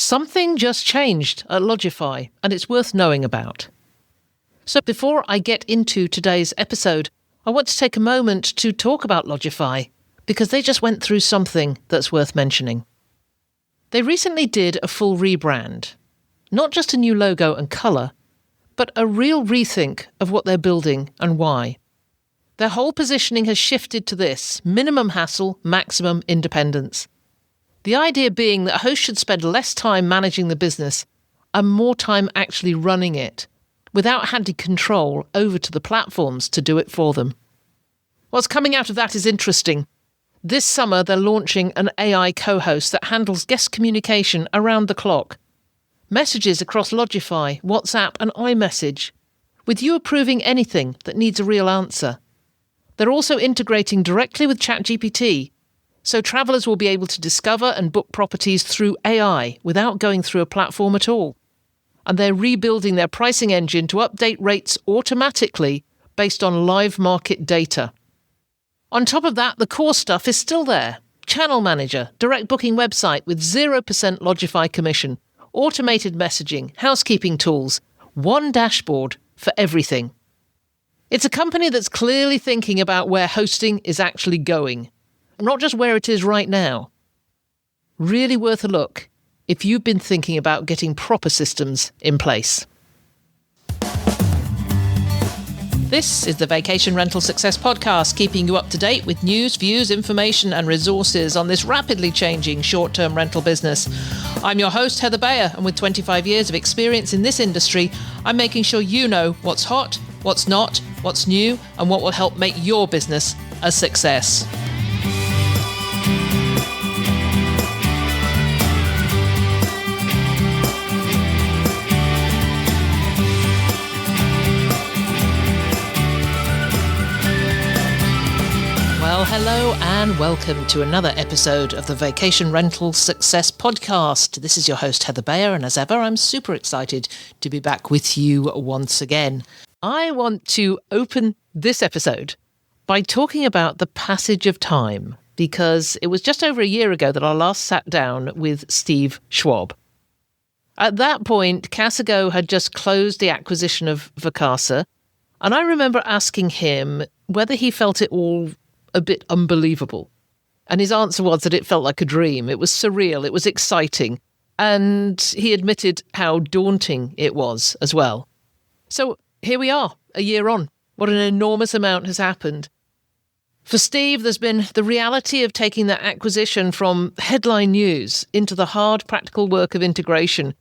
Something just changed at Logify, and it's worth knowing about. So before I get into today's episode, I want to take a moment to talk about Logify, because they just went through something that's worth mentioning. They recently did a full rebrand. Not just a new logo and colour, but a real rethink of what they're building and why. Their whole positioning has shifted to this: minimum hassle, maximum independence. The idea being that a host should spend less time managing the business and more time actually running it, without handing control over to the platforms to do it for them. What's coming out of that is interesting. This summer they're launching an AI co-host that handles guest communication around the clock. Messages across Logify, WhatsApp and iMessage, with you approving anything that needs a real answer. They're also integrating directly with ChatGPT, so travellers will be able to discover and book properties through AI without going through a platform at all. And they're rebuilding their pricing engine to update rates automatically based on live market data. On top of that, the core stuff is still there. Channel Manager, direct booking website with 0% Logify commission, automated messaging, housekeeping tools, one dashboard for everything. It's a company that's clearly thinking about where hosting is actually going, not just where it is right now. Really worth a look if you've been thinking about getting proper systems in place. This is the Vacation Rental Success Podcast, keeping you up to date with news, views, information and resources on this rapidly changing short-term rental business. I'm your host, Heather Bayer, and with 25 years of experience in this industry, I'm making sure you know what's hot, what's not, what's new, and what will help make your business a success. Well, hello and welcome to another episode of the Vacation Rental Success Podcast. This is your host, Heather Bayer, and as ever, I'm super excited to be back with you once again. I want to open this episode by talking about the passage of time, because it was just over a year ago that I last sat down with Steve Schwab. At that point, Casago had just closed the acquisition of Vacasa, and I remember asking him whether he felt it all a bit unbelievable. And his answer was that it felt like a dream. It was surreal, it was exciting, and he admitted how daunting it was as well. So here we are, a year on. What an enormous amount has happened. For Steve, there's been the reality of taking that acquisition from headline news into the hard practical work of integration,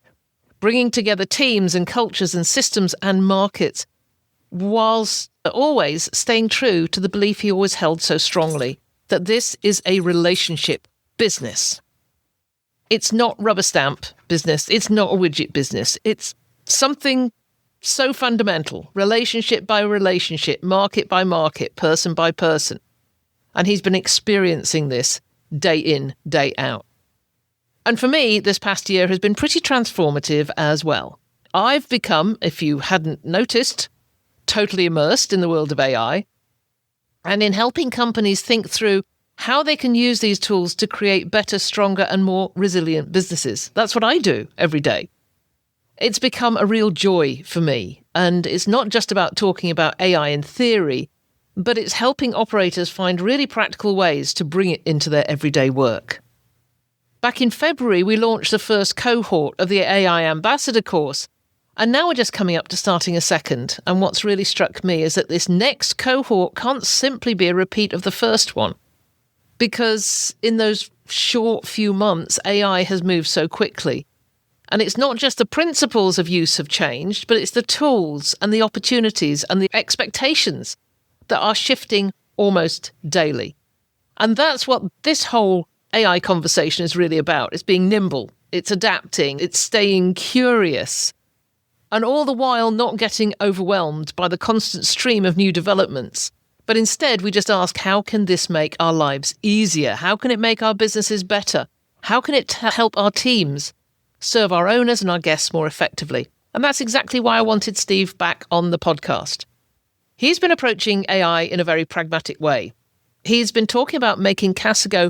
bringing together teams and cultures and systems and markets, whilst always staying true to the belief he always held so strongly, that this is a relationship business. It's not rubber stamp business. It's not a widget business. It's something so fundamental, relationship by relationship, market by market, person by person. And he's been experiencing this day in, day out. And for me, this past year has been pretty transformative as well. I've become, if you hadn't noticed, totally immersed in the world of AI and in helping companies think through how they can use these tools to create better, stronger and more resilient businesses. That's what I do every day. It's become a real joy for me, and it's not just about talking about AI in theory, but it's helping operators find really practical ways to bring it into their everyday work. Back in February, we launched the first cohort of the AI Ambassador course, and now we're just coming up to starting a second. And what's really struck me is that this next cohort can't simply be a repeat of the first one, because in those short few months, AI has moved so quickly. And it's not just the principles of use have changed, but it's the tools and the opportunities and the expectations that are shifting almost daily. And that's what this whole AI conversation is really about. It's being nimble, it's adapting, it's staying curious, and all the while not getting overwhelmed by the constant stream of new developments. But instead, we just ask, how can this make our lives easier? How can it make our businesses better? How can it help our teams serve our owners and our guests more effectively? And that's exactly why I wanted Steve back on the podcast. He's been approaching AI in a very pragmatic way. He's been talking about making Casago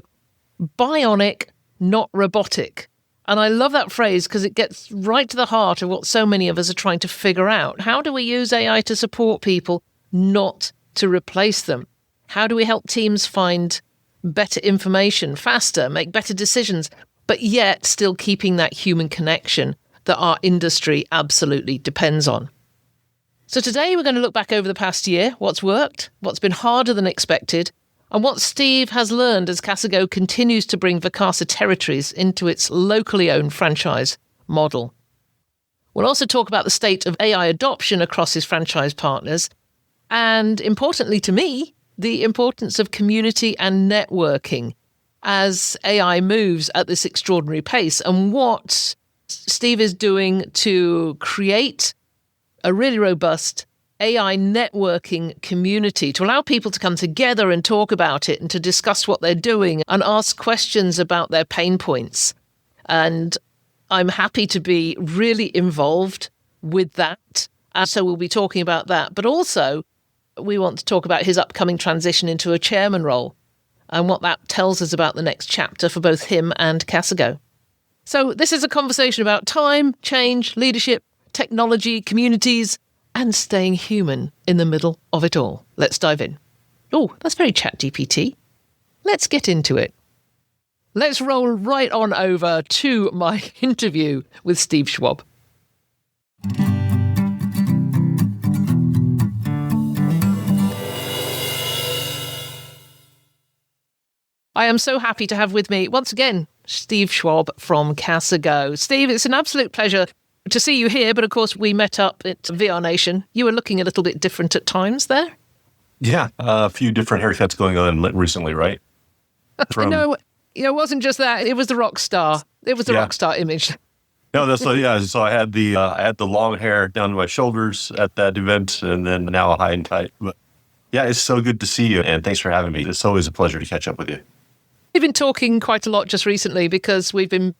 Bionic, not robotic. And I love that phrase because it gets right to the heart of what so many of us are trying to figure out. How do we use AI to support people, not to replace them? How do we help teams find better information faster, make better decisions, but yet still keeping that human connection that our industry absolutely depends on? So today we're going to look back over the past year, what's worked, what's been harder than expected, and what Steve has learned as Casago continues to bring Vacasa territories into its locally owned franchise model. We'll also talk about the state of AI adoption across his franchise partners, and importantly to me, the importance of community and networking as AI moves at this extraordinary pace, and what Steve is doing to create a really robust AI networking community to allow people to come together and talk about it and to discuss what they're doing and ask questions about their pain points. And I'm happy to be really involved with that. And so we'll be talking about that. But also, we want to talk about his upcoming transition into a chairman role and what that tells us about the next chapter for both him and Casago. So this is a conversation about time, change, leadership, technology, communities, and staying human in the middle of it all. Let's dive in. Oh, that's very ChatGPT. Let's get into it. Let's roll right on over to my interview with Steve Schwab. I am so happy to have with me, once again, Steve Schwab from Casago. Steve, it's an absolute pleasure to see you here, but of course we met up at VR Nation. You were looking a little bit different at times there. Yeah, a few different haircuts going on recently, right? No, it wasn't just that. It was the rock star. It was the rock star image. No, that's so I had the long hair down to my shoulders at that event, and then now high and tight. But yeah, it's so good to see you, and thanks for having me. It's always a pleasure to catch up with you. We've been talking quite a lot just recently because we've been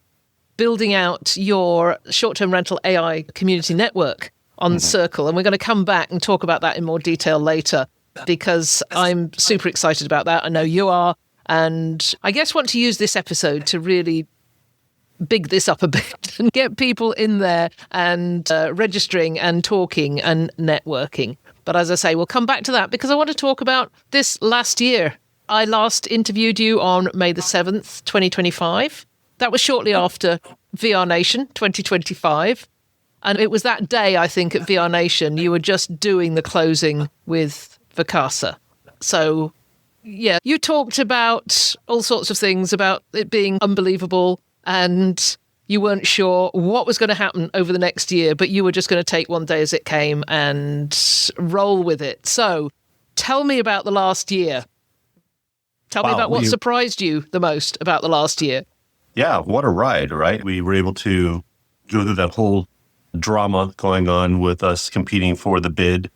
building out your short-term rental AI community network on Circle. And we're going to come back and talk about that in more detail later because I'm super excited about that. I know you are. And I guess want to use this episode to really big this up a bit and get people in there and registering and talking and networking. But as I say, we'll come back to that because I want to talk about this last year. I last interviewed you on May the 7th, 2025. That was shortly after VR Nation 2025. And it was that day, I think, at VR Nation, you were just doing the closing with Vacasa. So, yeah, you talked about all sorts of things, about it being unbelievable, and you weren't sure what was going to happen over the next year, but you were just going to take one day as it came and roll with it. So, tell me about the last year. Tell me about what surprised you the most about the last year. Yeah, what a ride, right? We were able to go through that whole drama going on with us competing for the bid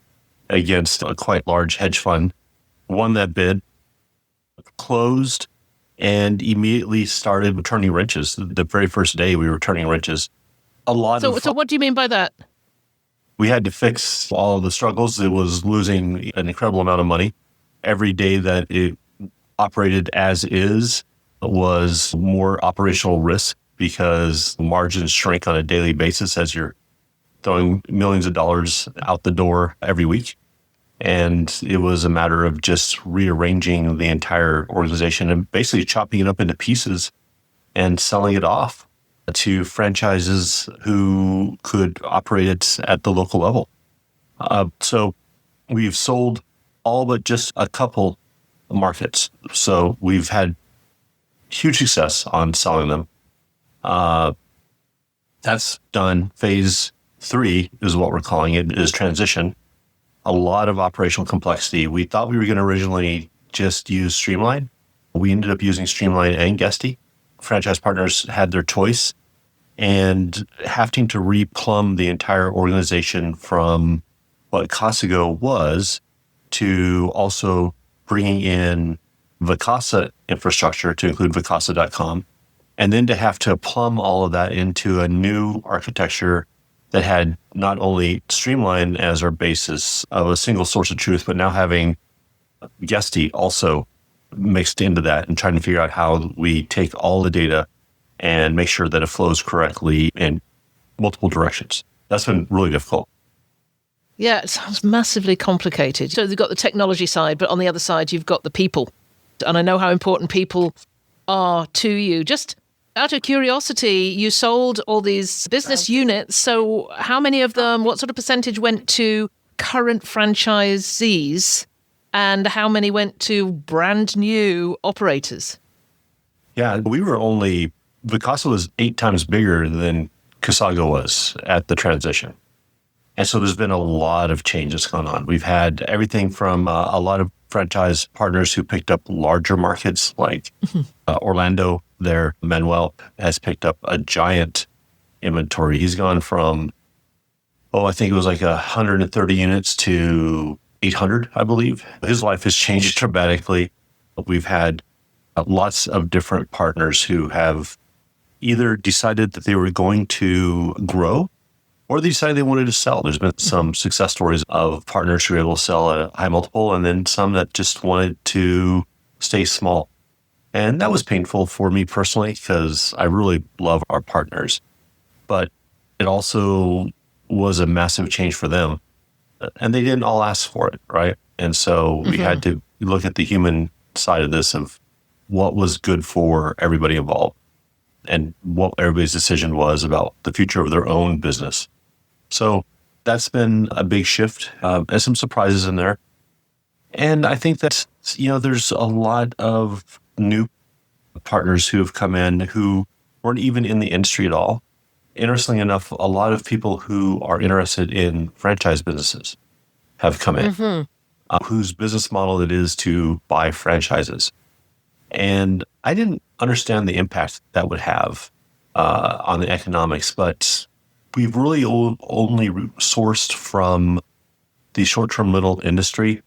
against a quite large hedge fund. Won that bid, closed, and immediately started turning wrenches. The very first day we were turning wrenches. So what do you mean by that? We had to fix all of the struggles. It was losing an incredible amount of money. Every day that it operated as is was more operational risk because margins shrink on a daily basis as you're throwing millions of dollars out the door every week. And it was a matter of just rearranging the entire organization and basically chopping it up into pieces and selling it off to franchises who could operate it at the local level. So we've sold all but just a couple markets. So we've had huge success on selling them. That's done. Phase 3 is what we're calling it, is transition. A lot of operational complexity. We thought we were going to originally just use Streamline. We ended up using Streamline and Guesty. Franchise partners had their choice, and having to replumb the entire organization from what Casago was to also bringing in Vacasa infrastructure to include Vacasa.com, and then to have to plumb all of that into a new architecture that had not only Streamline as our basis of a single source of truth, but now having Guesty also mixed into that and trying to figure out how we take all the data and make sure that it flows correctly in multiple directions. That's been really difficult. Yeah, it sounds massively complicated. So you've got the technology side, but on the other side, you've got the people. And I know how important people are to you. Just out of curiosity, you sold all these business units. So how many of them, what sort of percentage went to current franchisees and how many went to brand new operators? Yeah, Vacasa was 8 times bigger than Casago was at the transition. And so there's been a lot of changes going on. We've had everything from a lot of franchise partners who picked up larger markets like Orlando. There, Manuel has picked up a giant inventory. He's gone from, I think it was like 130 units to 800, I believe. His life has changed dramatically. We've had lots of different partners who have either decided that they were going to grow or they decided they wanted to sell. There's been some success stories of partners who were able to sell at a high multiple and then some that just wanted to stay small. And that was painful for me personally because I really love our partners. But it also was a massive change for them. And they didn't all ask for it, right? And so we had to look at the human side of this of what was good for everybody involved and what everybody's decision was about the future of their own business. So that's been a big shift. There's some surprises in there. And I think that, there's a lot of new partners who have come in who weren't even in the industry at all. Interestingly enough, a lot of people who are interested in franchise businesses have come in, whose business model it is to buy franchises. And I didn't understand the impact that would have on the economics, but we've really only sourced from the short-term rental industry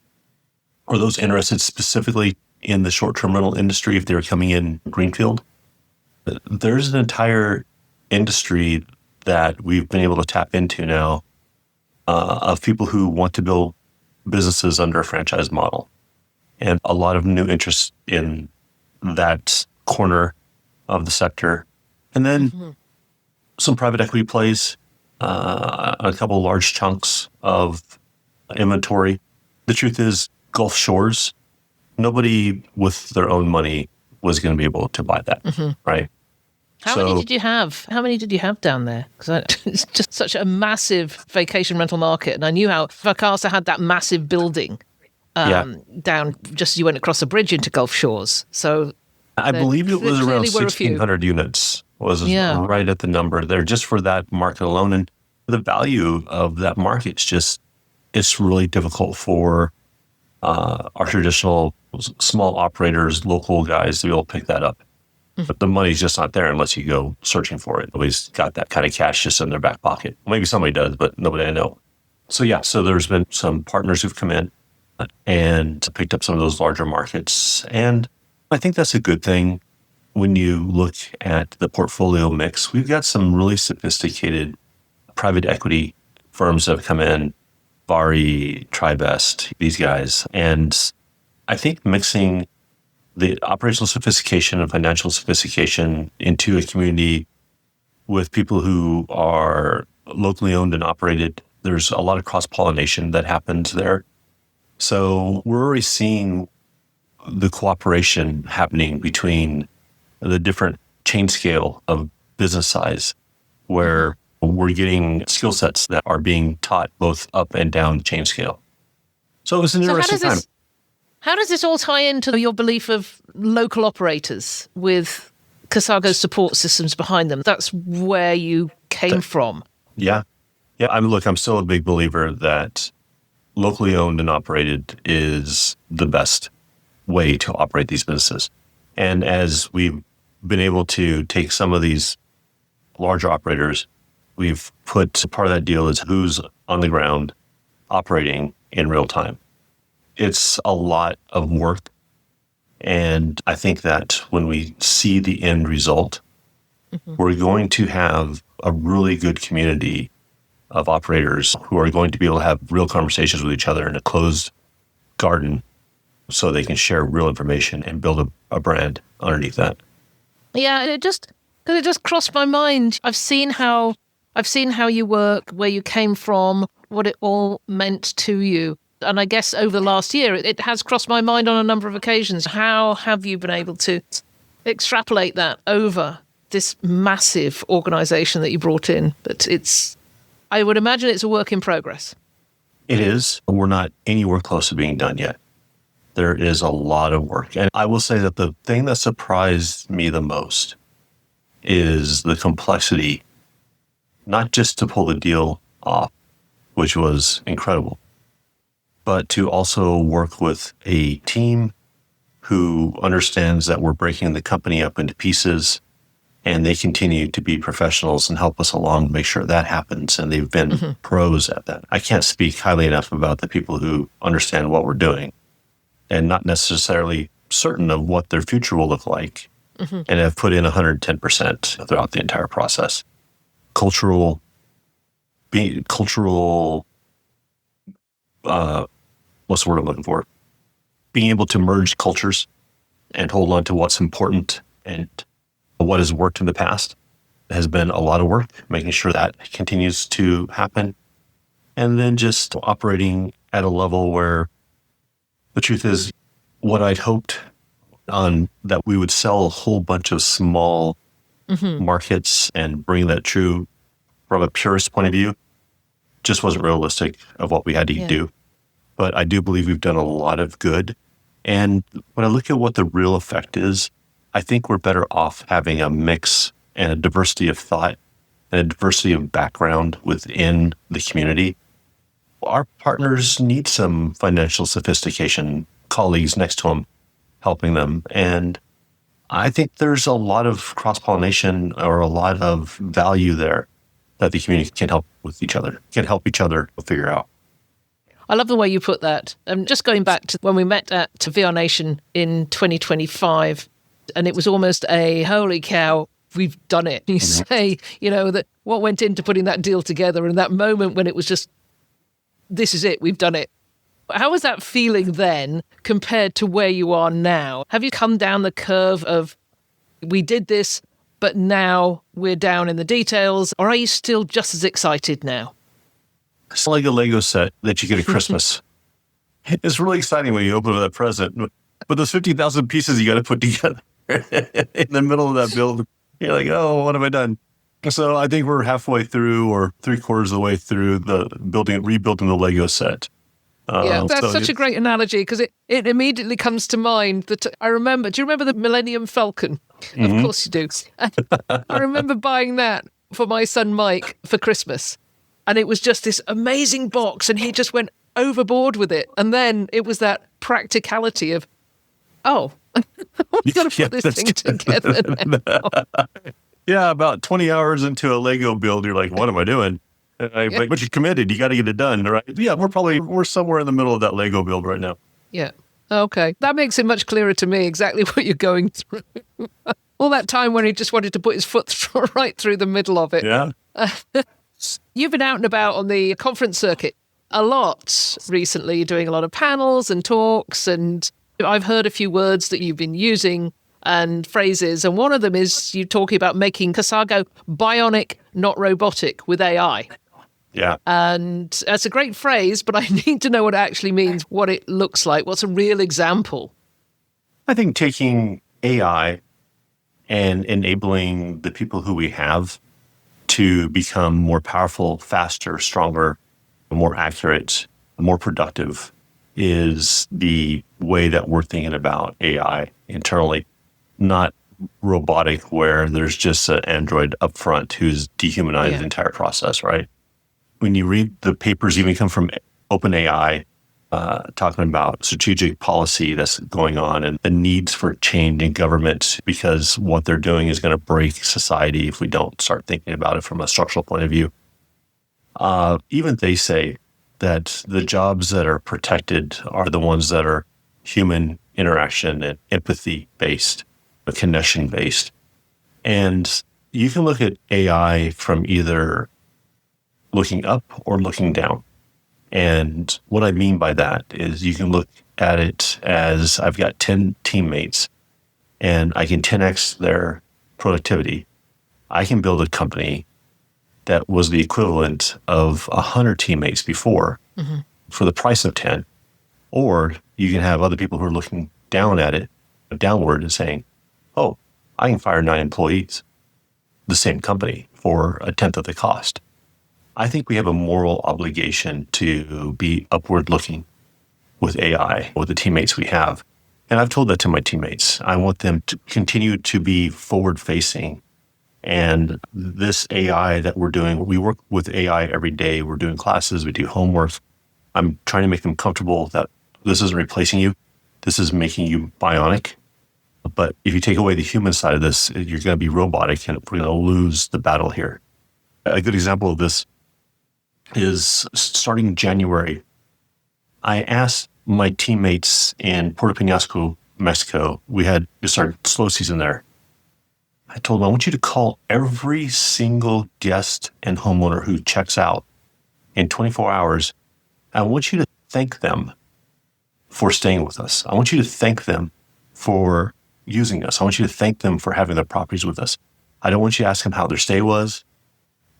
or those interested specifically in the short-term rental industry if they were coming in greenfield. There's an entire industry that we've been able to tap into now of people who want to build businesses under a franchise model. And a lot of new interest in that corner of the sector. And then some private equity plays, a couple large chunks of inventory. The truth is, Gulf Shores, nobody with their own money was going to be able to buy that, right? How many did you have? How many did you have down there? Because it's just such a massive vacation rental market. And I knew how Vacasa had that massive building down just as you went across the bridge into Gulf Shores. So I believe it was around 1,600 units was right at the number there just for that market alone. And the value of that market it's really difficult for our traditional small operators, local guys to be able to pick that up. But the money's just not there unless you go searching for it. Nobody's got that kind of cash just in their back pocket. Maybe somebody does, but nobody I know. So there's been some partners who've come in and picked up some of those larger markets. And I think that's a good thing when you look at the portfolio mix. We've got some really sophisticated private equity firms that have come in, Vari, TriBest, these guys. And I think mixing the operational sophistication and financial sophistication into a community with people who are locally owned and operated, there's a lot of cross-pollination that happens there. So we're already seeing the cooperation happening between the different chain scale of business size, where we're getting skill sets that are being taught both up and down chain scale. So it was an interesting time. How does this all tie into your belief of local operators with Casago's support systems behind them? That's where you came from. Yeah. I'm still a big believer that locally owned and operated is the best way to operate these businesses. And as we've been able to take some of these larger operators, we've put part of that deal is who's on the ground operating in real time. It's a lot of work. And I think that when we see the end result, we're going to have a really good community of operators who are going to be able to have real conversations with each other in a closed garden so they can share real information and build a brand underneath that. Yeah, Because it just crossed my mind. I've seen how you work, where you came from, what it all meant to you. And I guess over the last year, it has crossed my mind on a number of occasions. How have you been able to extrapolate that over this massive organization that you brought in? But I would imagine it's a work in progress. It is. We're not anywhere close to being done yet. There is a lot of work. And I will say that the thing that surprised me the most is the complexity, not just to pull the deal off, which was incredible, but to also work with a team who understands that we're breaking the company up into pieces, and they continue to be professionals and help us along to make sure that happens. And they've been pros at that. I can't speak highly enough about the people who understand what we're doing and not necessarily certain of what their future will look like, and have put in 110% throughout the entire process. Cultural, what's the word I'm looking for? Being able to merge cultures and hold on to what's important and what has worked in the past has been a lot of work, making sure that continues to happen. And then just operating at a level where the truth is what I'd hoped on that we would sell a whole bunch of small markets and bring that true from a purist point of view just wasn't realistic of what we had to do. But I do believe we've done a lot of good. And when I look at what the real effect is, I think we're better off having a mix and a diversity of thought and a diversity of background within the community. Our partners need some financial sophistication, colleagues next to them, helping them. And I think there's a lot of cross-pollination or a lot of value there that the community can help with each other, can help each other figure out. I love the way you put that. Just going back to when we met at VR Nation in 2025, and it was almost a, holy cow, we've done it. You say, that what went into putting that deal together and that moment when it was just, this is it, we've done it. How was that feeling then compared to where you are now? Have you come down the curve of, we did this, but now we're down in the details, or are you still just as excited now? It's like a Lego set that you get at Christmas. It's really exciting when you open up that present, but those 50,000 pieces you got to put together in the middle of that build, you're like, oh, what have I done? So I think we're halfway through or 3/4 of the way through the rebuilding the Lego set. That's such a great analogy because it immediately comes to mind that I remember. Do you remember the Millennium Falcon? Of course you do. I remember buying that for my son Mike for Christmas. And it was just this amazing box and he just went overboard with it. And then it was that practicality of, we've got to put this thing together now. Yeah, about 20 hours into a Lego build, you're like, what am I doing? But you're committed. You got to get it done, right? Yeah, we're somewhere in the middle of that Lego build right now. Yeah. Okay. That makes it much clearer to me exactly what you're going through. All that time when he just wanted to put his foot right through the middle of it. Yeah. You've been out and about on the conference circuit a lot recently, doing a lot of panels and talks, and I've heard a few words that you've been using and phrases, and one of them is you talking about making Casago Bionic, not robotic, with AI. Yeah. And that's a great phrase, but I need to know what it actually means, what it looks like. What's a real example? I think taking AI and enabling the people who we have to become more powerful, faster, stronger, more accurate, more productive is the way that we're thinking about AI internally, not robotic where there's just an android up front who's dehumanized the entire process, right? When you read the papers even come from OpenAI, talking about strategic policy that's going on and the needs for change in government because what they're doing is going to break society if we don't start thinking about it from a structural point of view. Even they say that the jobs that are protected are the ones that are human interaction and empathy-based, connection-based. And you can look at AI from either looking up or looking down. And what I mean by that is you can look at it as I've got 10 teammates and I can 10x their productivity I can build a company that was the equivalent of 100 teammates before for the price of 10. Or you can have other people who are looking down at it, downward, and saying, oh, I can fire 9 employees, the same company, for a tenth of the cost. I think we have a moral obligation to be upward looking with AI, with the teammates we have. And I've told that to my teammates. I want them to continue to be forward facing. And this AI that we're doing, we work with AI every day. We're doing classes, we do homework. I'm trying to make them comfortable that this isn't replacing you. This is making you bionic. But if you take away the human side of this, you're going to be robotic, and we're going to lose the battle here. A good example of this is starting January. I asked my teammates in Puerto Penasco, Mexico, we had just our slow season there. I told them, I want you to call every single guest and homeowner who checks out in 24 hours. I want you to thank them for staying with us. I want you to thank them for using us. I want you to thank them for having their properties with us. I don't want you to ask them how their stay was.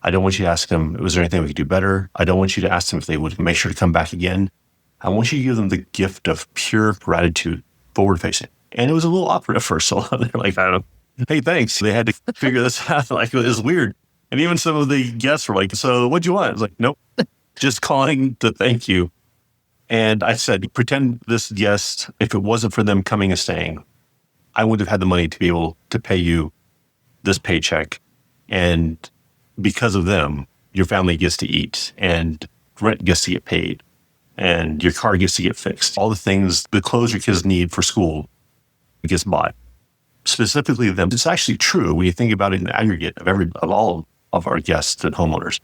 I don't want you to ask them, was there anything we could do better? I don't want you to ask them if they would make sure to come back again. I want you to give them the gift of pure gratitude, forward facing. And it was a little awkward at first. So they're like, I don't know. Hey, thanks. They had to figure this out. Like, it was weird. And even some of the guests were like, so what'd you want? I was like, nope, just calling to thank you. And I said, pretend this guest, if it wasn't for them coming and staying, I would have had the money to be able to pay you this paycheck. And because of them, your family gets to eat and rent gets to get paid and your car gets to get fixed. All the things, the clothes your kids need for school gets bought. Specifically them. It's actually true when you think about it in the aggregate of all of our guests and homeowners.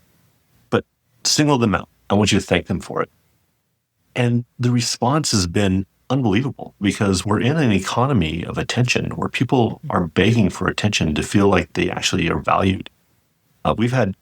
But single them out. I want you to thank them for it. And the response has been unbelievable because we're in an economy of attention where people are begging for attention to feel like they actually are valued. We've had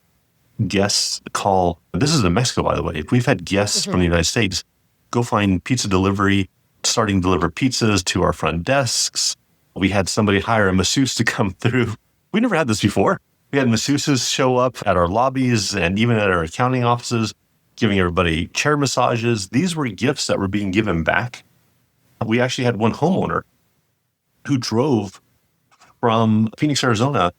guests call, this is in Mexico, by the way. We've had guests from the United States go find pizza delivery, starting to deliver pizzas to our front desks. We had somebody hire a masseuse to come through. We never had this before. We had masseuses show up at our lobbies and even at our accounting offices, giving everybody chair massages. These were gifts that were being given back. We actually had one homeowner who drove from Phoenix, Arizona,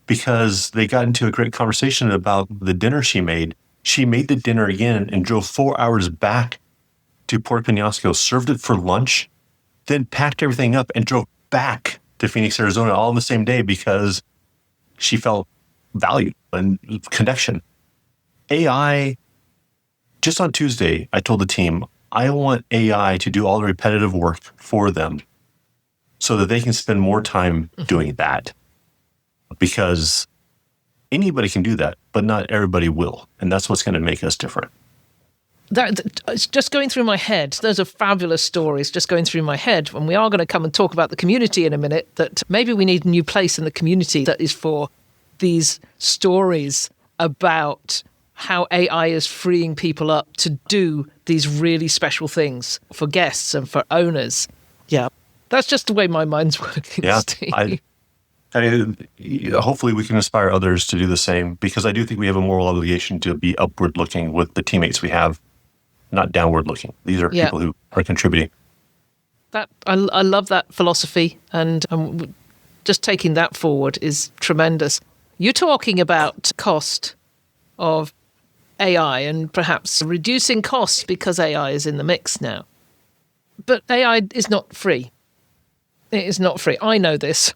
because they got into a great conversation about the dinner she made. She made the dinner again and drove 4 hours back to Puerto Penasco, served it for lunch, then packed everything up and drove back to Phoenix, Arizona all in the same day because she felt valued and connection. AI, just on Tuesday, I told the team, I want AI to do all the repetitive work for them so that they can spend more time doing that. Because anybody can do that, but not everybody will. And that's what's going to make us different. It's just going through my head. Those are fabulous stories just going through my head. And we are going to come and talk about the community in a minute, that maybe we need a new place in the community that is for these stories about how AI is freeing people up to do these really special things for guests and for owners. Yeah, that's just the way my mind's working, yeah, Steve. Hopefully we can inspire others to do the same, because I do think we have a moral obligation to be upward looking with the teammates we have, not downward looking. These are people who are contributing. That I love that philosophy, and just taking that forward is tremendous. You're talking about cost of AI and perhaps reducing costs because AI is in the mix now. But AI is not free. It is not free. I know this.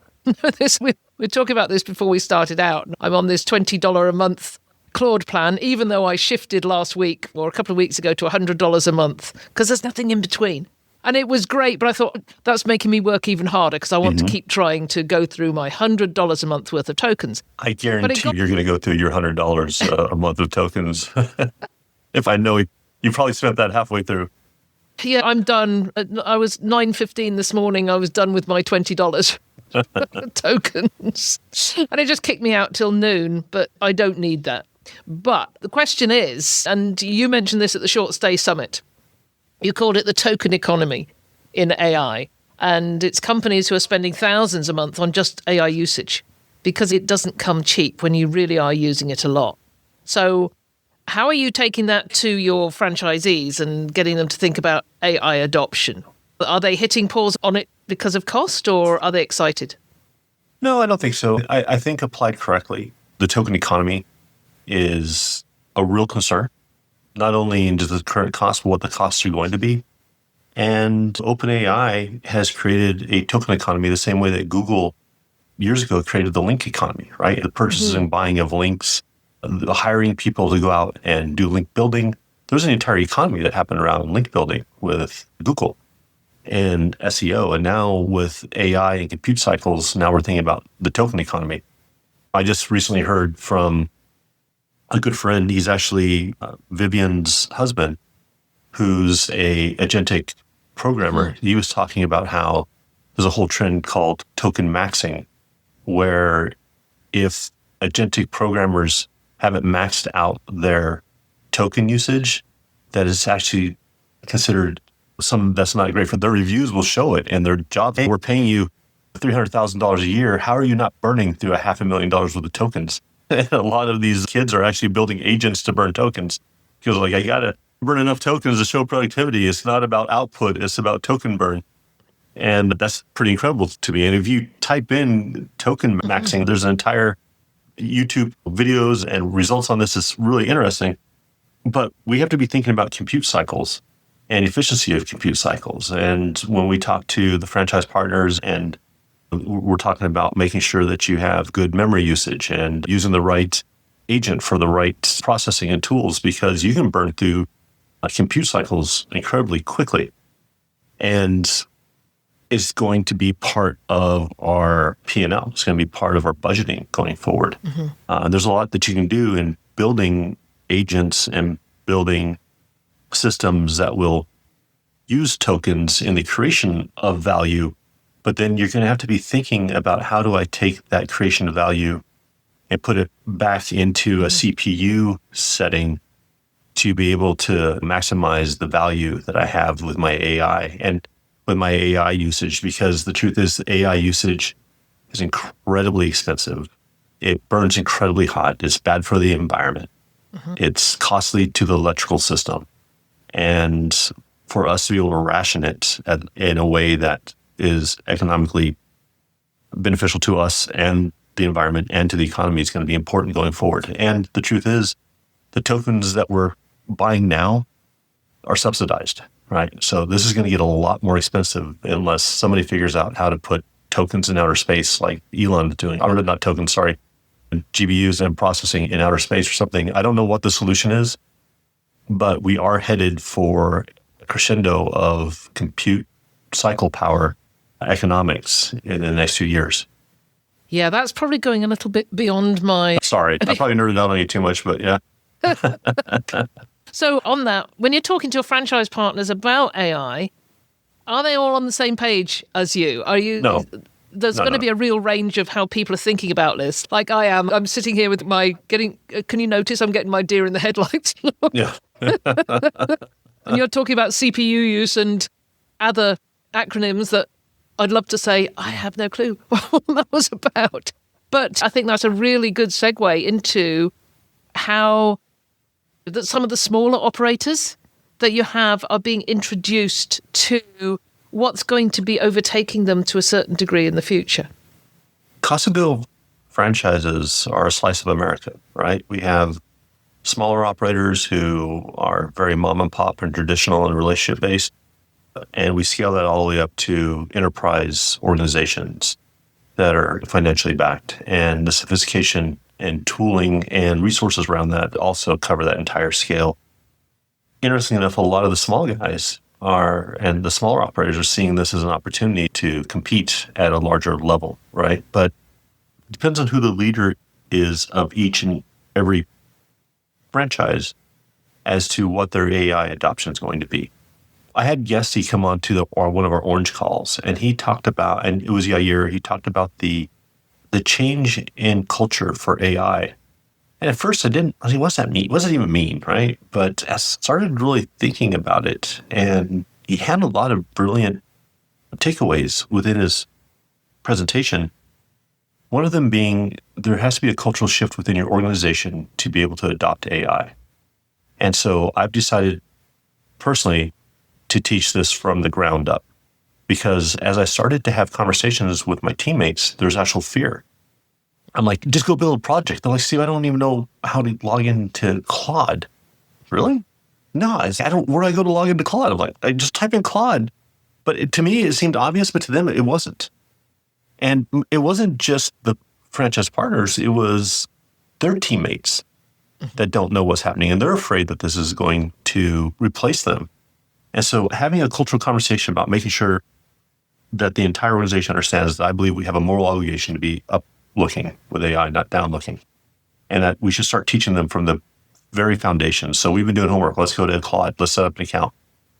We were talking about this before we started out. I'm on this $20 a month Claude plan, even though I shifted last week or a couple of weeks ago to $100 a month, because there's nothing in between. And it was great, but I thought that's making me work even harder because I want to keep trying to go through my $100 a month worth of tokens. I guarantee you're going to go through your $100 a month of tokens. If I know you probably spent that halfway through. Yeah, I'm done. I was 9:15 this morning. I was done with my $20 tokens. And it just kicked me out till noon, but I don't need that. But the question is, and you mentioned this at the Short Stay Summit, you called it the token economy in AI, and it's companies who are spending thousands a month on just AI usage. because it doesn't come cheap when you really are using it a lot. So how are you taking that to your franchisees and getting them to think about AI adoption? Are they hitting pause on it because of cost, or are they excited? No, I don't think so. I think applied correctly, the token economy is a real concern, not only in just the current cost, but what the costs are going to be. And OpenAI has created a token economy the same way that Google years ago created the link economy, right? The purchasing and buying of links, the hiring people to go out and do link building. There's an entire economy that happened around link building with Google and SEO. And now with AI and compute cycles, now we're thinking about the token economy. I just recently heard from a good friend. He's actually Vivian's husband, who's a agentic programmer. He was talking about how there's a whole trend called token maxing, where if agentic programmers haven't maxed out their token usage, that is actually considered something that's not great for their reviews will show it and their job. Hey, we're paying you $300,000 a year. How are you not burning through $500,000 worth of tokens? And a lot of these kids are actually building agents to burn tokens because I got to burn enough tokens to show productivity. It's not about output. It's about token burn. And that's pretty incredible to me. And if you type in token maxing, there's an entire YouTube videos and results on this. It's really interesting. But we have to be thinking about compute cycles and efficiency of compute cycles. And when we talk to the franchise partners, and we're talking about making sure that you have good memory usage and using the right agent for the right processing and tools, because you can burn through compute cycles incredibly quickly. And it's going to be part of our P&L. It's going to be part of our budgeting going forward. There's a lot that you can do in building agents and building systems that will use tokens in the creation of value. But then you're going to have to be thinking about, how do I take that creation of value and put it back into a CPU setting to be able to maximize the value that I have with my AI and with my AI usage? Because the truth is, AI usage is incredibly expensive. It burns incredibly hot. It's bad for the environment. It's costly to the electrical system. And for us to be able to ration it in a way that is economically beneficial to us and the environment and to the economy is going to be important going forward. And the truth is, the tokens that we're buying now are subsidized, right? So this is going to get a lot more expensive unless somebody figures out how to put tokens in outer space, like Elon is doing. Or not tokens, sorry, GPUs and processing in outer space or something. I don't know what the solution is, but we are headed for a crescendo of compute cycle power economics in the next few years. Yeah, that's probably going a little bit beyond my... Sorry, I probably nerded out on you too much, but yeah. So on that, when you're talking to your franchise partners about AI, are they all on the same page as you? Are you? No. There's going to be a real range of how people are thinking about this. Like I am. I'm sitting here with my can you notice I'm getting my deer in the headlights? Yeah. And you're talking about CPU use and other acronyms that I'd love to say, I have no clue what that was about. But I think that's a really good segue into how that some of the smaller operators that you have are being introduced to what's going to be overtaking them to a certain degree in the future. Casago franchises are a slice of America, right? We have smaller operators who are very mom and pop and traditional and relationship based. And we scale that all the way up to enterprise organizations that are financially backed. And the sophistication and tooling and resources around that also cover that entire scale. Interestingly enough, a lot of the small guys and the smaller operators are seeing this as an opportunity to compete at a larger level, right? But it depends on who the leader is of each and every franchise as to what their AI adoption is going to be. I had Guesty come on to one of our orange calls, and he talked about, and it was Yair, he talked about the change in culture for AI. And at first I was like, what's that mean? What does it even mean, right? But I started really thinking about it, and he had a lot of brilliant takeaways within his presentation. One of them being there has to be a cultural shift within your organization to be able to adopt AI. And so I've decided personally to teach this from the ground up, because as I started to have conversations with my teammates, there's actual fear. I'm like, just go build a project. They're like, Steve, I don't even know how to log into Claude. Really? No, I don't. Where do I go to log into Claude? I'm like, I just type in Claude. But to me, it seemed obvious, but to them, it wasn't. And it wasn't just the franchise partners. It was their teammates that don't know what's happening. And they're afraid that this is going to replace them. And so having a cultural conversation about making sure that the entire organization understands that I believe we have a moral obligation to be up looking with AI, not down looking. And that we should start teaching them from the very foundation. So we've been doing homework. Let's go to Claude. Let's set up an account.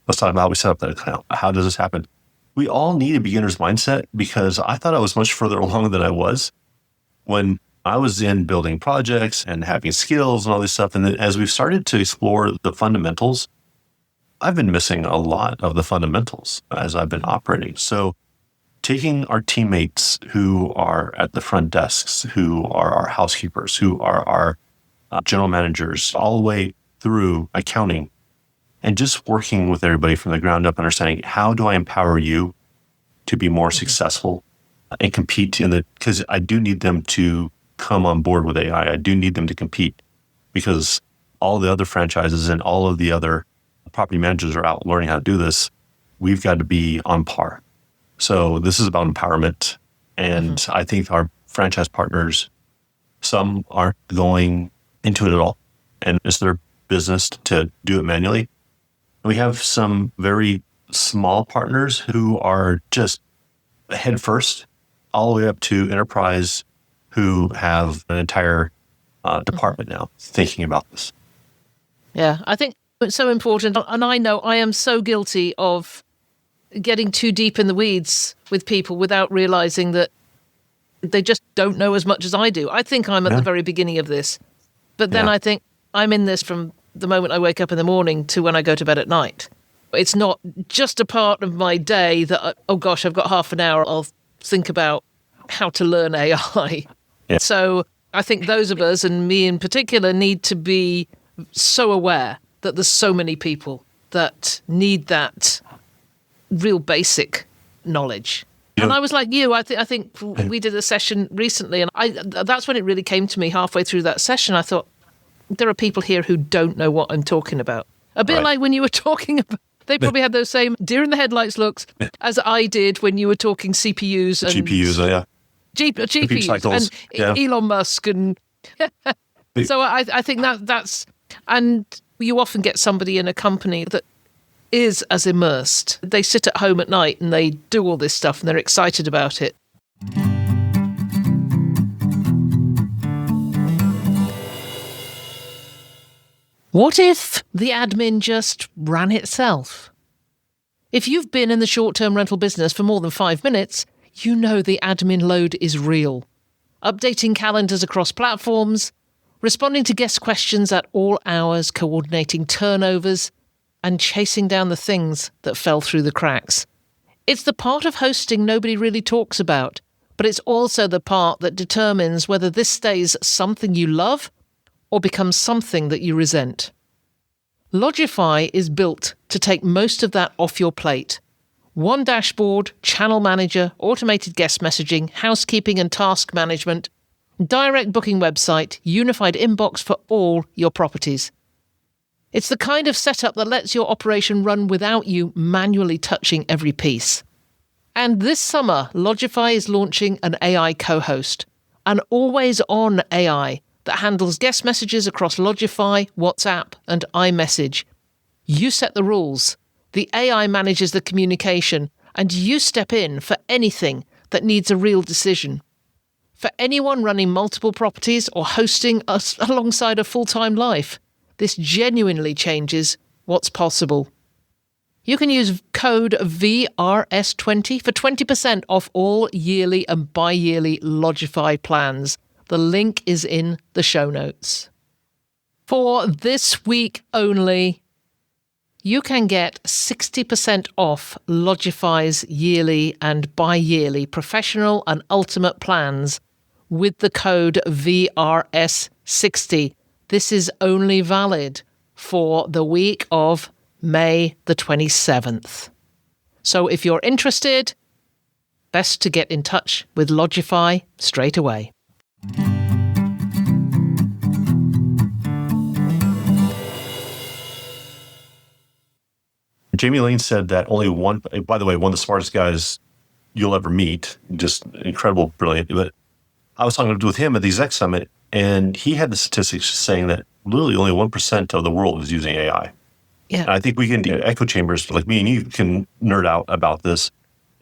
Let's talk about how we set up that account. How does this happen? We all need a beginner's mindset, because I thought I was much further along than I was when I was in building projects and having skills and all this stuff. And then as we've started to explore the fundamentals, I've been missing a lot of the fundamentals as I've been operating. So taking our teammates who are at the front desks, who are our housekeepers, who are our general managers, all the way through accounting, and just working with everybody from the ground up, understanding how do I empower you to be more successful and compete because I do need them to come on board with AI. I do need them to compete, because all the other franchises and all of the other property managers are out learning how to do this. We've got to be on par. So this is about empowerment. And I think our franchise partners, some aren't going into it at all, and it's their business to do it manually. We have some very small partners who are just head first, all the way up to enterprise, who have an entire department now thinking about this. Yeah, I think it's so important. And I know I am so guilty of getting too deep in the weeds with people without realizing that they just don't know as much as I do. I think I'm at the very beginning of this, but then I think I'm in this from the moment I wake up in the morning to when I go to bed at night. It's not just a part of my day that, oh gosh, I've got half an hour, I'll think about how to learn AI. Yeah. So I think those of us, and me in particular, need to be so aware that there's so many people that need that real basic knowledge. And I was like you, I think we did a session recently, and that's when it really came to me halfway through that session. I thought, there are people here who don't know what I'm talking about. A bit like when you were talking about, they probably had those same deer in the headlights looks as I did when you were talking CPUs and GPUs, GPUs cycles, and Elon Musk. And so I think that's, and you often get somebody in a company that is as immersed. They sit at home at night and they do all this stuff and they're excited about it. What if the admin just ran itself? If you've been in the short-term rental business for more than 5 minutes, you know the admin load is real. Updating calendars across platforms, responding to guest questions at all hours, coordinating turnovers, and chasing down the things that fell through the cracks. It's the part of hosting nobody really talks about, but it's also the part that determines whether this stays something you love or becomes something that you resent. Logify is built to take most of that off your plate. One dashboard, channel manager, automated guest messaging, housekeeping and task management, direct booking website, unified inbox for all your properties. It's the kind of setup that lets your operation run without you manually touching every piece. And this summer, Logify is launching an AI co-host, an always-on AI that handles guest messages across Logify, WhatsApp, and iMessage. You set the rules, the AI manages the communication, and you step in for anything that needs a real decision. For anyone running multiple properties or hosting us alongside a full-time life, this genuinely changes what's possible. You can use code VRS20 for 20% off all yearly and bi-yearly Logify plans. The link is in the show notes. For this week only, you can get 60% off Logify's yearly and bi-yearly professional and ultimate plans with the code VRS60. This is only valid for the week of May the 27th. So if you're interested, best to get in touch with Logify straight away. Jamie Lane said that only one, by the way, one of the smartest guys you'll ever meet, just incredible, brilliant. But I was talking with him at the Exec Summit, and he had the statistics saying that literally only 1% of the world is using AI. Yeah. And I think we can, echo chambers like me and you can nerd out about this.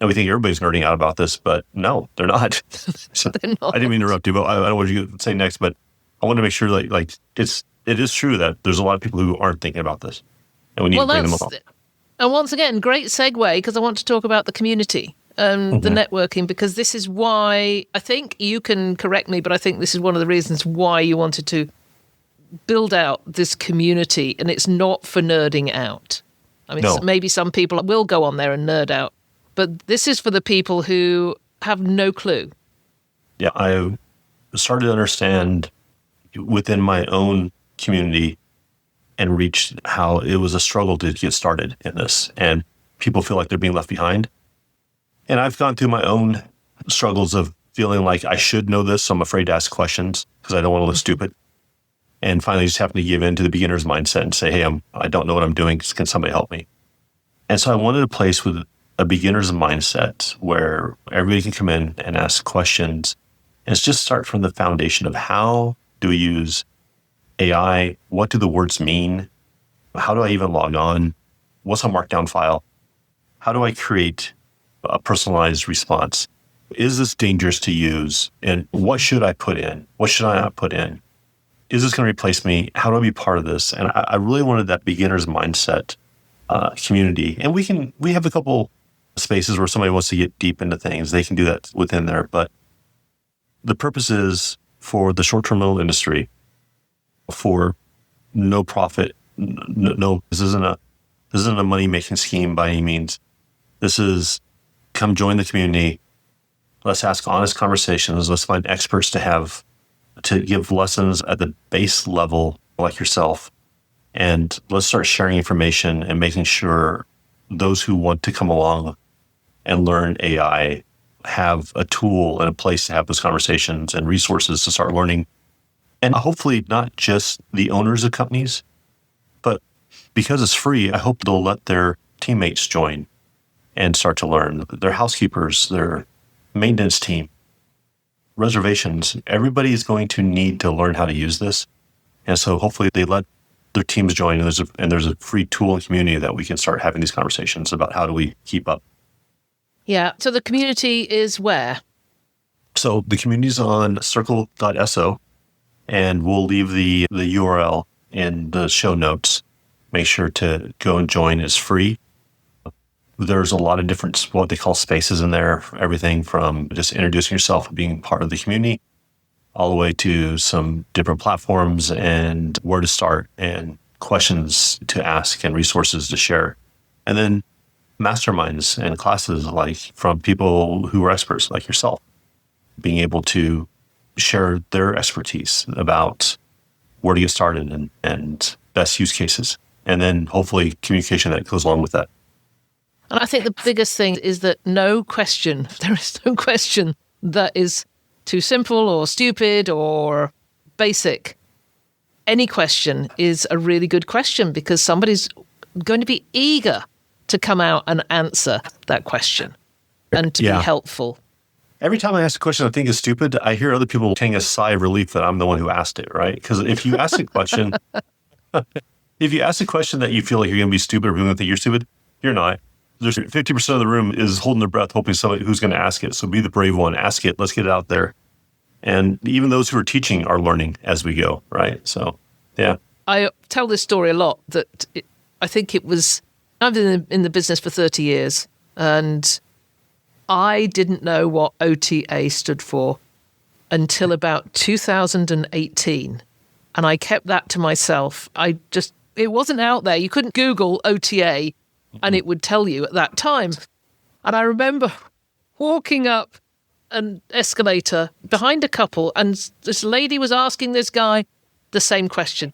And we think everybody's nerding out about this, but no, they're not. So They're not. I didn't mean to interrupt you, but I don't know what you say next, but I want to make sure that it is true that there's a lot of people who aren't thinking about this. And we need to bring them along. And once again, great segue, because I want to talk about the community and the networking, because this is why, I think you can correct me, but I think this is one of the reasons why you wanted to build out this community, and it's not for nerding out. I mean, No. Maybe some people will go on there and nerd out, but this is for the people who have no clue. Yeah, I started to understand within my own community and reached how it was a struggle to get started in this. And people feel like they're being left behind. And I've gone through my own struggles of feeling like I should know this, so I'm afraid to ask questions because I don't want to look stupid. And finally just having to give in to the beginner's mindset and say, hey, I don't know what I'm doing. Can somebody help me? And so I wanted a place with a beginner's mindset where everybody can come in and ask questions. And it's just start from the foundation of how do we use AI? What do the words mean? How do I even log on? What's a markdown file? How do I create a personalized response? Is this dangerous to use? And what should I put in? What should I not put in? Is this going to replace me? How do I be part of this? And I really wanted that beginner's mindset community. And we have a couple spaces where somebody wants to get deep into things. They can do that within there. But the purpose is for the short-term rental industry, for no profit. No, this isn't a money-making scheme by any means. This is come join the community. Let's ask honest conversations. Let's find experts to give lessons at the base level, like yourself. And let's start sharing information and making sure those who want to come along and learn AI have a tool and a place to have those conversations and resources to start learning. And hopefully not just the owners of companies, but because it's free, I hope they'll let their teammates join and start to learn. Their housekeepers, their maintenance team, reservations, everybody is going to need to learn how to use this. And so hopefully they let their teams join, and there's a free tool and community that we can start having these conversations about how do we keep up. Yeah. So the community is where? So the community's on circle.so. And we'll leave the URL in the show notes. Make sure to go and join. It's free. There's a lot of different, what they call spaces in there. Everything from just introducing yourself and being part of the community, all the way to some different platforms and where to start and questions to ask and resources to share. And then masterminds and classes like from people who are experts like yourself, being able to share their expertise about where to get started and best use cases. And then hopefully communication that goes along with that. And I think the biggest thing is that there is no question that is too simple or stupid or basic. Any question is a really good question because somebody's going to be eager to come out and answer that question and to be helpful. Every time I ask a question I think is stupid, I hear other people taking a sigh of relief that I'm the one who asked it, right? Because if you ask a question, that you feel like you're going to be stupid or people going to think you're stupid, you're not. There's 50% of the room is holding their breath, hoping somebody who's going to ask it. So be the brave one, ask it, let's get it out there. And even those who are teaching are learning as we go, right? So, yeah. I tell this story a lot that I think it was, I've been in the business for 30 years and I didn't know what OTA stood for until about 2018. And I kept that to myself. It wasn't out there. You couldn't Google OTA and it would tell you at that time. And I remember walking up an escalator behind a couple, and this lady was asking this guy the same question.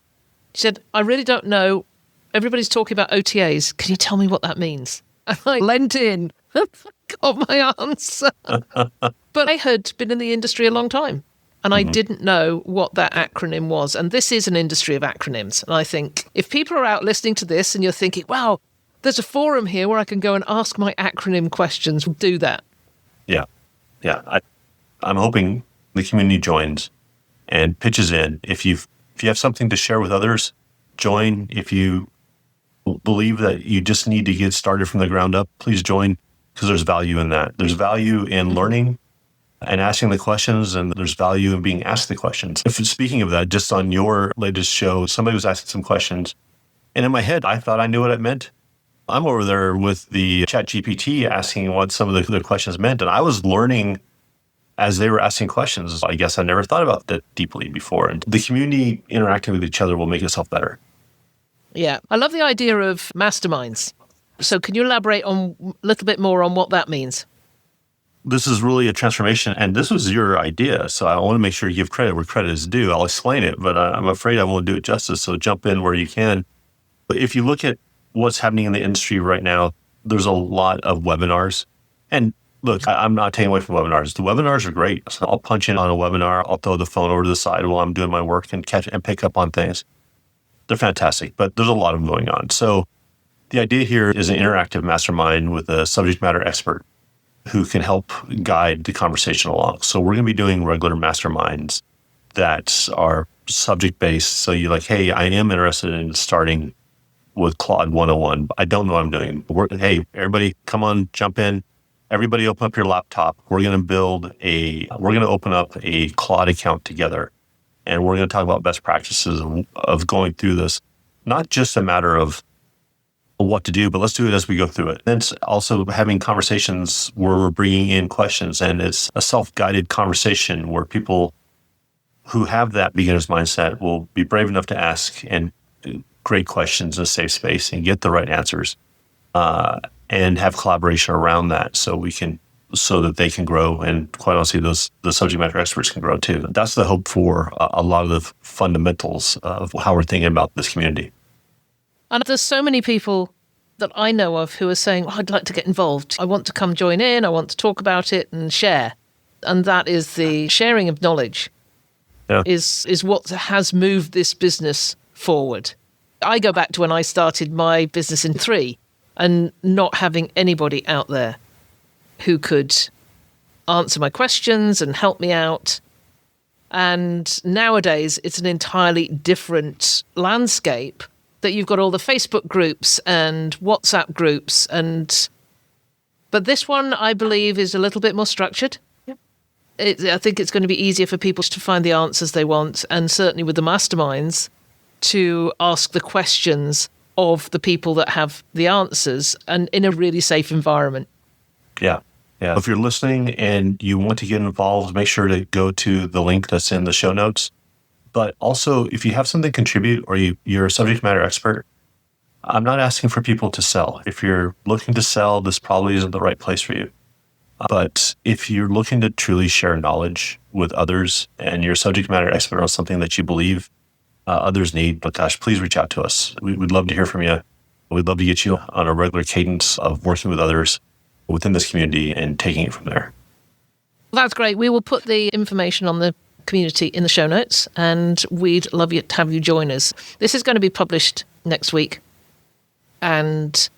She said, I really don't know. Everybody's talking about OTAs. Can you tell me what that means? And I leant in and got my answer. But I had been in the industry a long time, and I didn't know what that acronym was. And this is an industry of acronyms. And I think if people are out listening to this and you're thinking, wow, there's a forum here where I can go and ask my acronym questions, do that. Yeah. Yeah. I'm hoping the community joins and pitches in. If you have something to share with others, join. If you believe that you just need to get started from the ground up, please join, because there's value in that. There's value in learning and asking the questions, and there's value in being asked the questions. If speaking of that, just on your latest show, somebody was asking some questions, and in my head, I thought I knew what it meant. I'm over there with the chat GPT asking what some of the questions meant, and I was learning as they were asking questions. I guess I never thought about that deeply before. And the community interacting with each other will make itself better. Yeah. I love the idea of masterminds. So can you elaborate on a little bit more on what that means? This is really a transformation, and this was your idea. So I want to make sure you give credit where credit is due. I'll explain it, but I'm afraid I won't do it justice. So jump in where you can. But if you look at what's happening in the industry right now, there's a lot of webinars. And look, I'm not taking away from webinars. The webinars are great. So I'll punch in on a webinar. I'll throw the phone over to the side while I'm doing my work and catch and pick up on things. They're fantastic, but there's a lot of them going on. So the idea here is an interactive mastermind with a subject matter expert who can help guide the conversation along. So we're going to be doing regular masterminds that are subject-based. So you're like, hey, I am interested in starting with Claude 101. I don't know what I'm doing. Hey, everybody, come on, jump in. Everybody open up your laptop. We're going to open up a Claude account together. And we're going to talk about best practices of going through this. Not just a matter of what to do, but let's do it as we go through it. And it's also having conversations where we're bringing in questions, and it's a self-guided conversation where people who have that beginner's mindset will be brave enough to ask and great questions in a safe space and get the right answers, and have collaboration around that so that they can grow, and quite honestly, the subject matter experts can grow too. That's the hope for a lot of the fundamentals of how we're thinking about this community. And there's so many people that I know of who are saying, I'd like to get involved. I want to come join in. I want to talk about it and share. And that is the sharing of knowledge is what has moved this business forward. I go back to when I started my business in 3 and not having anybody out there who could answer my questions and help me out. And nowadays, it's an entirely different landscape that you've got all the Facebook groups and WhatsApp groups. But this one, I believe, is a little bit more structured. Yep. I think it's going to be easier for people to find the answers they want, and certainly with the masterminds, to ask the questions of the people that have the answers, and in a really safe environment. Yeah. Yeah. If you're listening and you want to get involved, make sure to go to the link that's in the show notes. But also, if you have something to contribute or you're a subject matter expert, I'm not asking for people to sell. If you're looking to sell, this probably isn't the right place for you. But if you're looking to truly share knowledge with others and you're a subject matter expert on something that you believe others need, but gosh, please reach out to us. We'd love to hear from you. We'd love to get you on a regular cadence of working with others within this community and taking it from there. That's great. We will put the information on the community in the show notes, and we'd love to have you join us. This is going to be published next week, and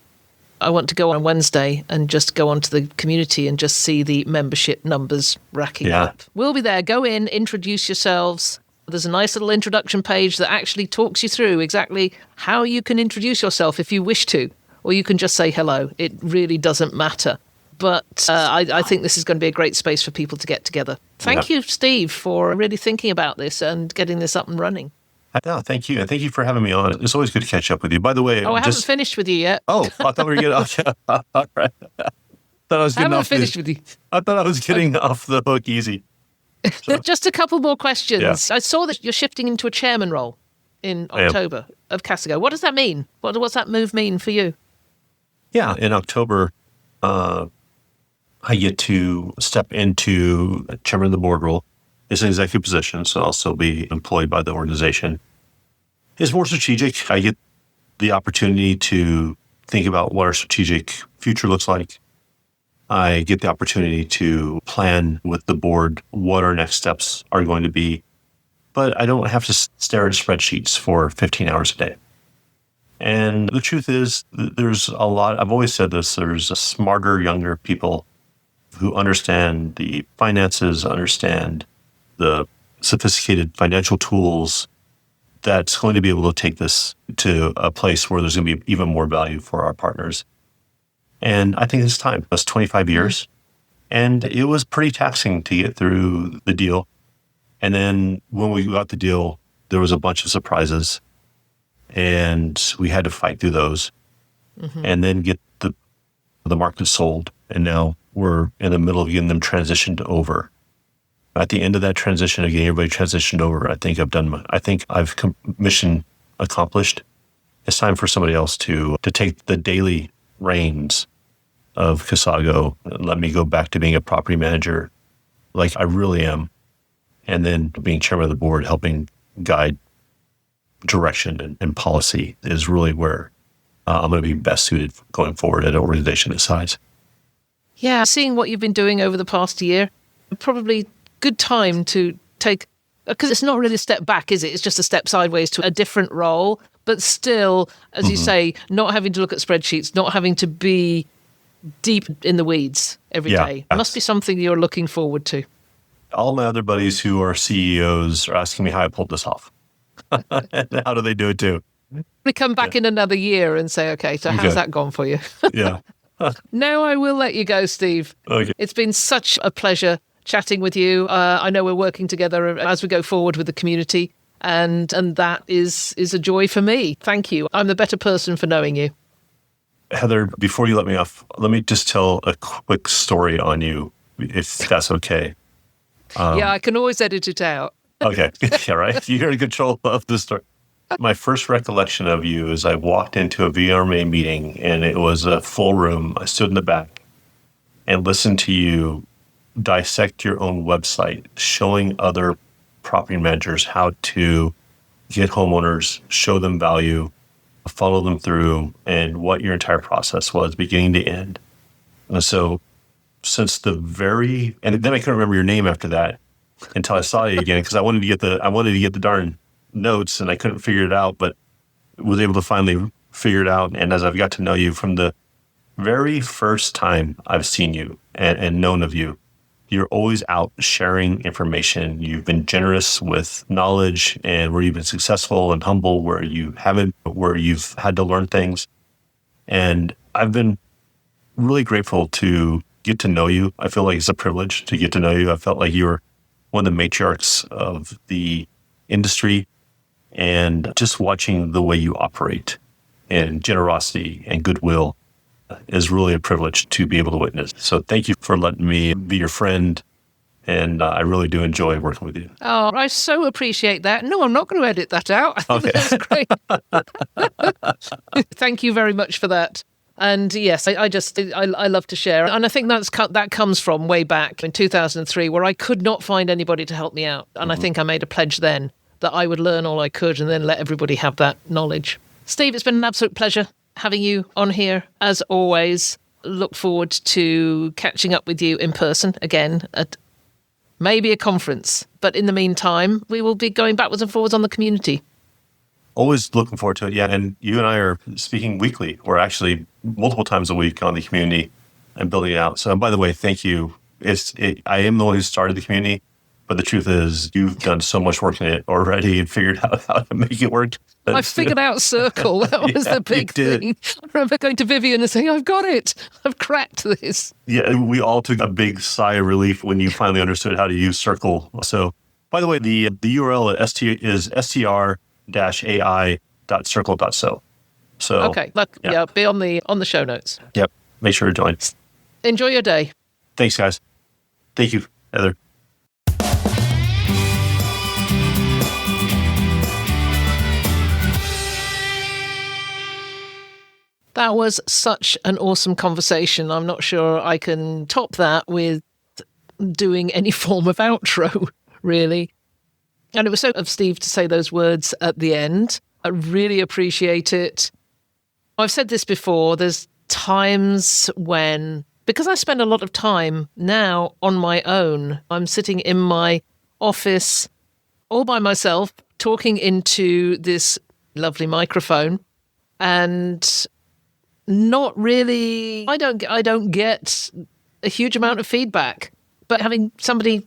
I want to go on Wednesday and just go onto the community and just see the membership numbers racking up. We'll be there. Go in, introduce yourselves. There's a nice little introduction page that actually talks you through exactly how you can introduce yourself if you wish to, or you can just say hello. It really doesn't matter. But I think this is going to be a great space for people to get together. Thank you, Steve, for really thinking about this and getting this up and running. No, thank you. And thank you for having me on. It's always good to catch up with you. By the way, I haven't finished with you yet. Oh, I thought we were getting off. All right. I haven't finished with you. I thought I was getting off the hook easy. So. Just a couple more questions. Yeah. I saw that you're shifting into a chairman role in October of Casago. What does that mean? What's that move mean for you? Yeah, in October, I get to step into chairman of the board role. It's an executive position, so I'll still be employed by the organization. It's more strategic. I get the opportunity to think about what our strategic future looks like. I get the opportunity to plan with the board what our next steps are going to be. But I don't have to stare at spreadsheets for 15 hours a day. And the truth is, there's a lot, I've always said this, there's smarter, younger people who understand the finances, understand the sophisticated financial tools that's going to be able to take this to a place where there's going to be even more value for our partners. And I think it's time. That's 25 years. And it was pretty taxing to get through the deal. And then when we got the deal, there was a bunch of surprises. And we had to fight through those and then get the market sold. And now we're in the middle of getting them transitioned over. At the end of that transition, of getting everybody transitioned over, I think I've mission accomplished. It's time for somebody else to take the daily reins of Casago and let me go back to being a property manager like I really am. And then being chairman of the board, helping guide direction and policy is really where I'm going to be best suited going forward at an organization this size. Yeah, seeing what you've been doing over the past year, probably good time to take, because it's not really a step back, is it? It's just a step sideways to a different role, but still, as you say, not having to look at spreadsheets, not having to be deep in the weeds every day. It must be something you're looking forward to. All my other buddies who are CEOs are asking me how I pulled this off. How do they do it too? We come back in another year and say, okay, so how's that gone for you? Yeah. Now I will let you go, Steve. Okay. It's been such a pleasure chatting with you. I know we're working together as we go forward with the community, and that is a joy for me. Thank you. I'm the better person for knowing you. Heather, before you let me off, let me just tell a quick story on you, if that's okay. Yeah, I can always edit it out. Okay. Yeah, right. You're in control of the story. My first recollection of you is I walked into a VRMA meeting and it was a full room. I stood in the back and listened to you dissect your own website, showing other property managers how to get homeowners, show them value, follow them through, and what your entire process was beginning to end. And so since and then I couldn't remember your name after that until I saw you again, because I wanted to get the darn notes and I couldn't figure it out, but was able to finally figure it out. And as I've got to know you from the very first time I've seen you and known of you, you're always out sharing information. You've been generous with knowledge, and where you've been successful and humble, where you haven't, where you've had to learn things. And I've been really grateful to get to know you. I feel like it's a privilege to get to know you. I felt like you were one of the matriarchs of the industry, and just watching the way you operate and generosity and goodwill is really a privilege to be able to witness. So thank you for letting me be your friend. And I really do enjoy working with you. Oh, I so appreciate that. No, I'm not going to edit that out. I think that's great. Thank you very much for that. And yes, I love to share. And I think that comes from way back in 2003, where I could not find anybody to help me out. And I think I made a pledge then that I would learn all I could and then let everybody have that knowledge. Steve, it's been an absolute pleasure having you on here, as always. Look forward to catching up with you in person again at maybe a conference. But in the meantime, we will be going backwards and forwards on the community. Always looking forward to it. Yeah, and you and I are speaking weekly, or actually multiple times a week on the community and building it out. So, by the way, thank you. I am the one who started the community, but the truth is you've done so much work in it already and figured out how to make it work. I figured out Circle. That was the big thing. I remember going to Vivian and saying, I've got it. I've cracked this. Yeah, we all took a big sigh of relief when you finally understood how to use Circle. So, by the way, the URL is str-ai.circle.so. So okay, be on the show notes. Yep, make sure to join. Enjoy your day. Thanks, guys. Thank you, Heather. That was such an awesome conversation. I'm not sure I can top that with doing any form of outro, really. And it was so of Steve to say those words at the end. I really appreciate it. I've said this before, there's times when, because I spend a lot of time now on my own, I'm sitting in my office all by myself, talking into this lovely microphone, and not really, I don't get a huge amount of feedback. But having somebody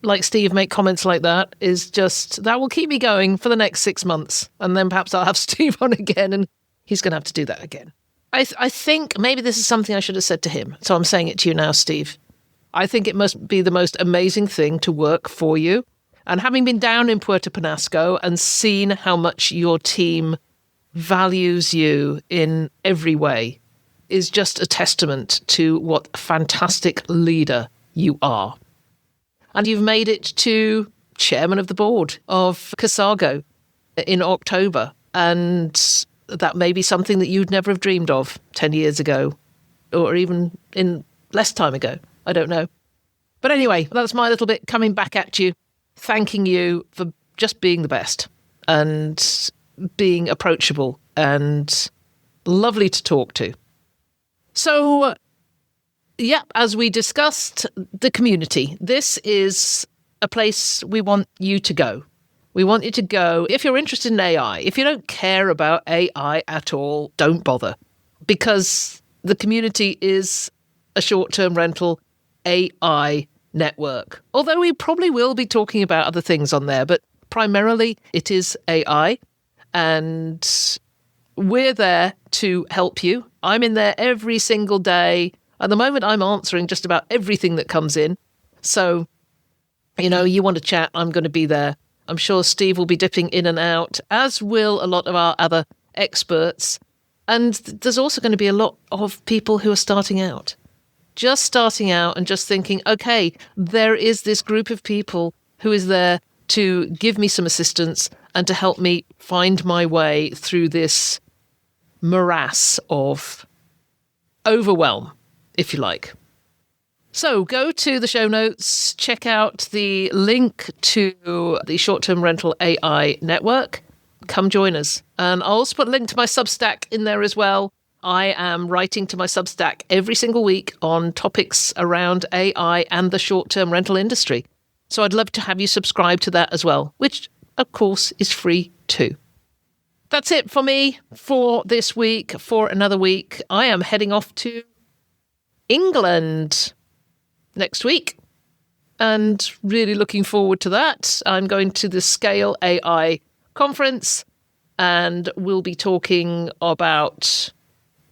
like Steve make comments like that is just, that will keep me going for the next 6 months. And then perhaps I'll have Steve on again, and he's going to have to do that again. I think maybe this is something I should have said to him. So I'm saying it to you now, Steve. I think it must be the most amazing thing to work for you. And having been down in Puerto Penasco and seen how much your team values you in every way is just a testament to what a fantastic leader you are. And you've made it to chairman of the board of Casago in October. And that may be something that you'd never have dreamed of 10 years ago, or even in less time ago. I don't know. But anyway, that's my little bit coming back at you, thanking you for just being the best and being approachable and lovely to talk to. So, yeah, as we discussed, the community. This is a place we want you to go. We want you to go. If you're interested in AI, if you don't care about AI at all, don't bother. Because the community is a short-term rental AI network. Although we probably will be talking about other things on there, but primarily it is AI. And we're there to help you. I'm in there every single day. At the moment, I'm answering just about everything that comes in. So, you want to chat, I'm going to be there. I'm sure Steve will be dipping in and out, as will a lot of our other experts. And there's also going to be a lot of people who are starting out. Just starting out and just thinking, okay, there is this group of people who is there to give me some assistance and to help me find my way through this morass of overwhelm, if you like. So go to the show notes, check out the link to the short-term rental AI network. Come join us. And I'll also put a link to my Substack in there as well. I am writing to my Substack every single week on topics around AI and the short-term rental industry. So I'd love to have you subscribe to that as well, which, of course, is free too. That's it for me for this week, for another week. I am heading off to England next week and really looking forward to that. I'm going to the Scale AI conference and we'll be talking about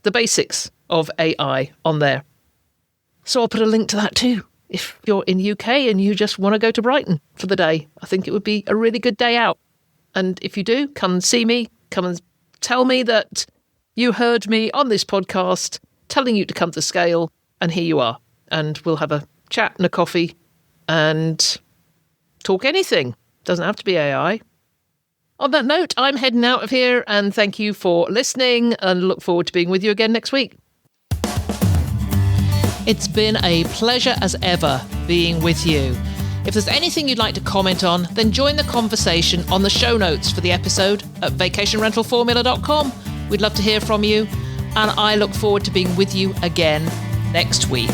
the basics of AI on there. So I'll put a link to that too. If you're in UK and you just want to go to Brighton for the day, I think it would be a really good day out. And if you do, come and see me, come and tell me that you heard me on this podcast telling you to come to Scale, and here you are. And we'll have a chat and a coffee and talk anything. Doesn't have to be AI. On that note, I'm heading out of here and thank you for listening and look forward to being with you again next week. It's been a pleasure as ever being with you. If there's anything you'd like to comment on, then join the conversation on the show notes for the episode at vacationrentalformula.com. We'd love to hear from you, and I look forward to being with you again next week.